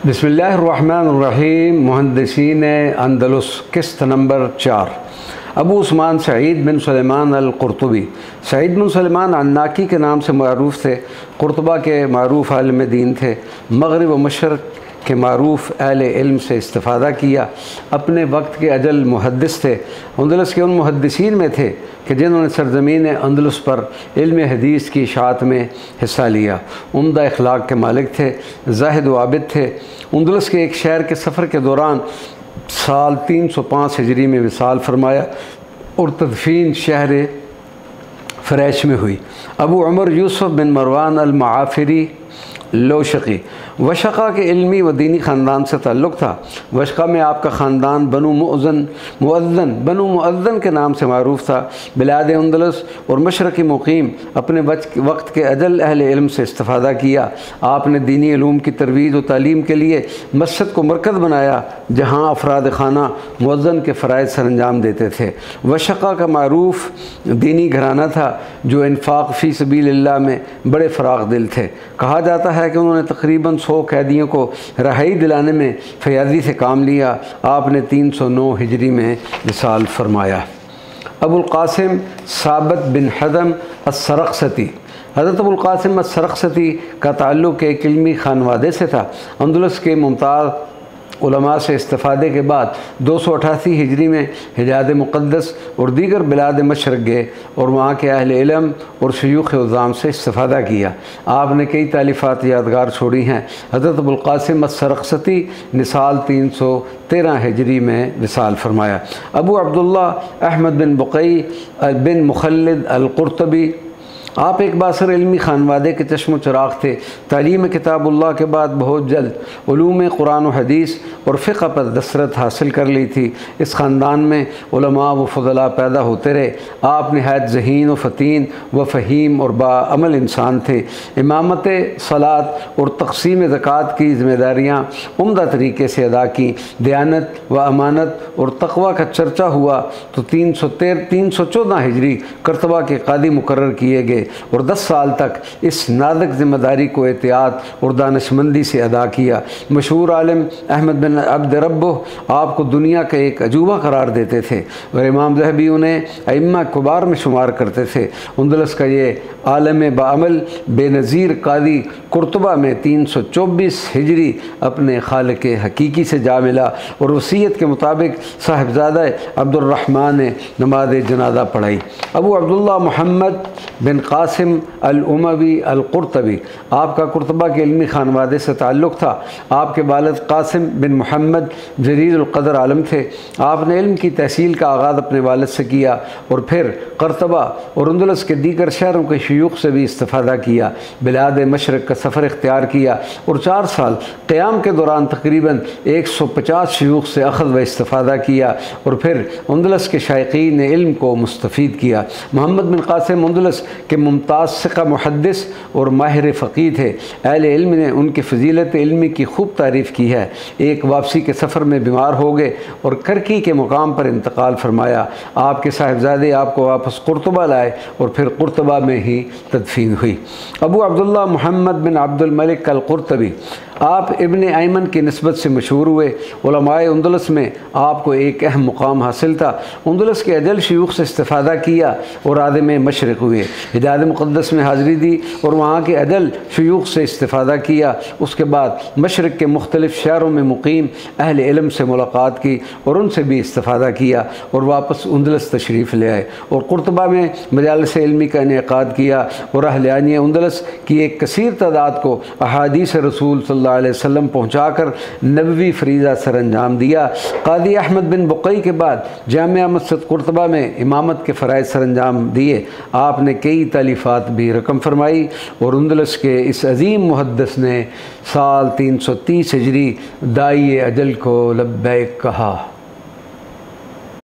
बिस्मिल्लाहिर्रहमानिर्रहीम। मुहद्दिसीन अंदलुस किस्त नंबर 4 अबू उस्मान सईद बिन सुलेमान अल-कुर्तुबी। सईद बिन सुलेमान अन्नाकी के नाम से मरूफ़ थे। कुर्तबा के मरूफ़ आलिम दीन थे। मग़रिब व मशरक़ के मरूफ़ अहले इल्म से इस्तिफ़ादा किया। अपने वक्त के अजल मुहद्दिस थे। अंदलुस के उन मुहद्दिसीन में थे कि जिन्होंने सरज़मीन अंदलुस पर इल्म हदीस की इशाअत में हिस्सा लिया। उम्दा अखलाक के मालिक थे, ज़ाहिद व आबिद थे। अंदलुस के एक शहर के सफ़र के दौरान साल 305 हिजरी में विसाल फरमाया और तदफीन शहर फ़रैश में हुई। अबू उमर यूसुफ़ बिन मरवान अल-मुआफ़िरी लोशक़ी वशक़ा के इल्मी व दीनी ख़ानदान से ताल्लुक़ था। वशक़ा में आपका ख़ानदान बनु मुअज़्ज़न के नाम से मरूफ़ था। बिलाद अंदलुस और मशरक़ी मुक़ीम अपने वक्त के अजल अहले इल्म से इस्तिफ़ादा किया। आपने दीनी इल्म की तरवीज व तालीम के लिए मस्जिद को मरकज़ बनाया, जहाँ अफराद खाना मुअज़्ज़न के फ़राइज़ सर अंजाम देते थे। वशक़ा का मरूफ़ दीनी घराना था जो इन्फ़ाक़ फ़ी सबीलिल्लाह में बड़े फ़राग़ दिल थे। कहा जाता है कि उन्होंने तकरीबन 100 कैदियों को रहाई दिलाने में फ़याज़ी से काम लिया। आपने 309 हिजरी में विसाल फरमाया। अबुल क़ासिम साबित बिन हज़म अस-सरक़सती। हज़रत अबुल क़ासिम अस-सरक़सती का ताल्लुक़ एक इल्मी ख़ानवादे से था। अंदलुस के मुमताज़ उलमा से इस्तिफ़ादे के बाद 288 हिजरी में हिजाज़ मुक़द्दस और दीगर बिलाद मशरक़ गए और वहाँ के अहले इल्म और शयूख़ उज़्ज़ाम से इस्तिफ़ादा किया। आपने कई तालीफ़ात यादगार छोड़ी हैं। हज़रत अबुल क़ासिम अस-सरक़सती ने साल 313 हिजरी में विसाल फरमाया। अबू अब्दुल्ला अहमद बिन बुक़ई बिन मुख़ल्लिद अल-कुर्तबी आप एक बासर इल्मी ख़ानवादे के चश्म चिराग़ थे। तालीम किताबुल्लाह के बाद बहुत जल्द उलूम कुरान व हदीस और फ़िक़्ह पर दस्तरस हासिल कर ली थी। इस ख़ानदान में उलमा व फ़ुज़ला पैदा होते रहे। आप नहायत ज़हीन व फ़तीन व फ़हीम और बाअमल इंसान थे। इमामत सलात और तक़सीम ज़कात की ज़िम्मेदारियाँ उम्दा तरीके से अदा की। दयानत व अमानत और तक़वा का चर्चा हुआ तो 314 हिजरी करतबा के कादी मुकर्रर किए गए और 10 साल तक इस नाज़ुक ज़िम्मेदारी को एहतियात और दानिशमंदी से अदा किया। मशहूर आलिम अहमद बिन अब्द रब्बह आपको दुनिया का एक अजूबा करार देते थे और इमाम ज़हबी उन्हें अइम्मा कुबार में शुमार करते थे। अंदलुस का ये आलम बाअमल बेनज़ीर कादी कुर्तबा में 324 हिजरी अपने खालिक हकीकी से जा मिला और वसीयत के मुताबिक साहिबज़ादा अब्दुर्रहमान ने नमाज़ जनाजा पढ़ाई। अबू अब्दुल्ला मोहम्मद बिन क़ासिम अल-उमवी अल-कुर्तबी आपका कुर्तबा के इल्मी ख़ानवादे से ताल्लुक़ था। आपके वालिद क़ासिम बिन मोहम्मद जलील क़द्र आलम थे। आपने इल्म की तहसील का आगाज़ अपने वालिद से किया और फिर करतबा और अंदलुस के दीगर शहरों के शयूख़ से भी इस्तिफ़ादा किया। बिलाद मशरक़ का सफ़र इख्तियार किया और 4 साल क़याम के दौरान तकरीबन 150 शयूख़ से अख़ज़ व इस्तिफ़ादा किया और फिर अंदलुस के शायक़ीन ने इल्म को मुस्तफ़ीद किया। मोहम्मद बिन क़ासिम अंदलुस के मुमताज़ सिक़ा मुहद्दिस और माहिर फ़क़ीह थे। अहले इल्म ने उनकी फ़जीलत इल्मी की खूब तारीफ़ की है। एक वापसी के सफ़र में बीमार हो गए और करकी के मुकाम पर इंतकाल फरमाया। आपके साहिबज़ादे आपको वापस कुर्तबा लाए और फिर कुर्तबा में ही तदफीन हुई। अबू अब्दुल्ला मोहम्मद बिन अब्दुल मलिक अल-कुर्तबी आप इब्न अयमन की निस्बत से मशहूर हुए। उलमाए अंदलुस में आपको एक अहम मुकाम हासिल था। अंदलुस के अजल शयूख़ से इस्तिफ़ादा किया और आदम मशरक़ हुए। हिजाज़ मुक़द्दस में हाज़िरी दी और वहाँ के अजल शयूख़ से इस्तिफ़ादा किया। उसके बाद मशरक़ के मुख्तलिफ़ शहरों में मुक़ीम अहले इल्म से मुलाक़ात की और उनसे भी इस्तिफ़ादा किया और वापस अंदलुस तशरीफ़ ले आए और कुर्तबा में मजालिस इल्मी का इनेक़ाद किया और अहले अंदलुस की एक कसीर तादाद को अहादीस रसूल सल्लल्लाहु अलैहि वसल्लम पहुँचाकर नबवी फ़रीज़ा सर अंजाम दिया। क़ादी अहमद बिन बुक़ई के बाद जामिया मस्जिद कुर्तबा में इमामत के फ़राइज़ सर अंजाम दिए। आपने कई तालीफ़ात भी रकम फरमाई और अंदलुस के इस अज़ीम मुहद्दिस ने साल 330 हिजरी दाई अजल को लब्बैक कहा।